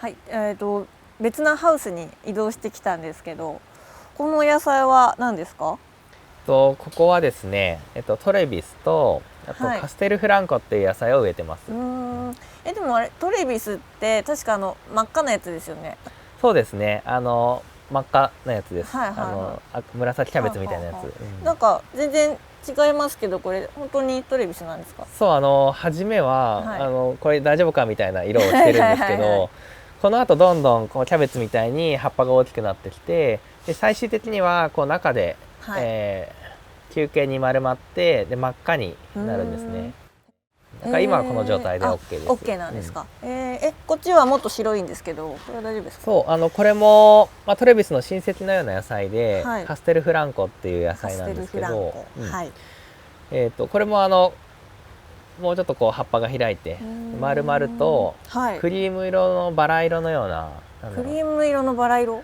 はい、別なハウスに移動してきたんですけど、この野菜は何ですか？ここはですね、トレビスとあとカステルフランコっていう野菜を植えてます。でもあれトレビスって確か真っ赤なやつですよね。そうですね、真っ赤なやつです。紫キャベツみたいなやつ。なんか全然違いますけど、これ本当にトレビスなんですか？そう、初めは、これ大丈夫かみたいな色をしてるんですけど、この後どんどんこうキャベツみたいに葉っぱが大きくなってきて、で最終的にはこう中で、球形に丸まってで真っ赤になるんですね。だから今はこの状態で OK です。OK なんですか？こっちはもっと白いんですけど、これは大丈夫ですか？そう、これも、トレビスの親戚のような野菜で、カステルフランコっていう野菜なんですけど、これももうちょっとこう葉っぱが開いて丸々とクリーム色のバラ色のような、クリーム色のバラ色、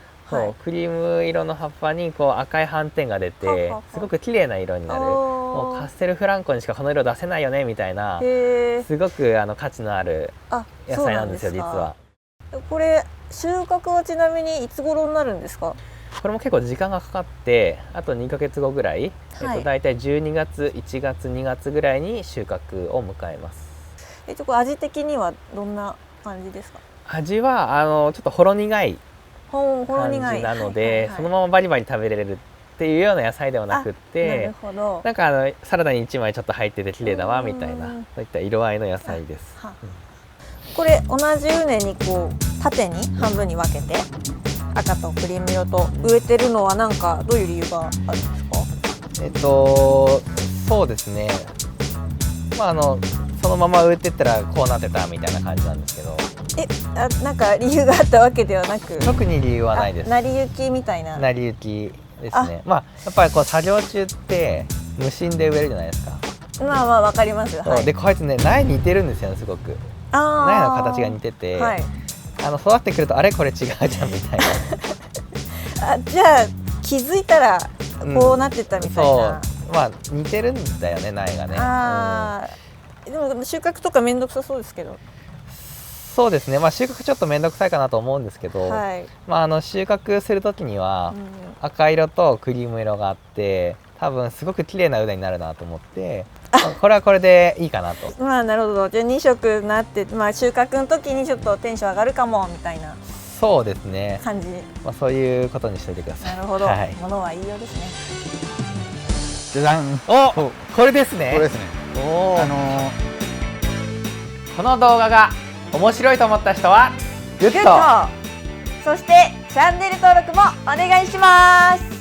クリーム色の葉っぱにこう赤い斑点が出てすごく綺麗な色になる。もうカステルフランコにしかこの色出せないよねみたいな、すごく価値のある野菜なんですよ、実は。これ収穫はちなみにいつ頃になるんですか？これも結構時間がかかって、あと2ヶ月後ぐらい、だいたい12月、1月、2月ぐらいに収穫を迎えます。これ味的にはどんな感じですか？味はちょっとほろ苦い感じなので、そのままバリバリ食べれるっていうような野菜ではなくって、なんかサラダに1枚ちょっと入ってて綺麗だわみたいな、そういった色合いの野菜です。これ同じ畝にこう縦に半分に分けて赤とクリーム色と植えてるのは何かどういう理由があるんですか？そうですね、そのまま植えてったらこうなってたみたいな感じなんですけど。なんか理由があったわけではなく？特に理由はないです。成り行きみたいな。成り行きですね。やっぱりこう作業中って無心で植えるじゃないですか。わかります。でこいつね、苗に似てるんですよね、すごく。苗の形が似てて、育ってくるとあれこれ違うじゃんみたいな。じゃあ気づいたらこうなってたみたいな。似てるんだよね、苗がね。でも収穫とかめんどくさそうですけど。そうですね、収穫ちょっと面倒くさいかなと思うんですけど、収穫する時には赤色とクリーム色があって、多分すごく綺麗な畝になるなと思って、これはこれでいいかなと。なるほど。じゃあ2色になって、収穫の時にちょっとテンション上がるかもみたいな。そうですね。感じ。そういうことにしておいてください。なるほど。ものは言いようですね。じゃじゃん。お、これですね。これですね。この動画が面白いと思った人はグッド、そしてチャンネル登録もお願いします。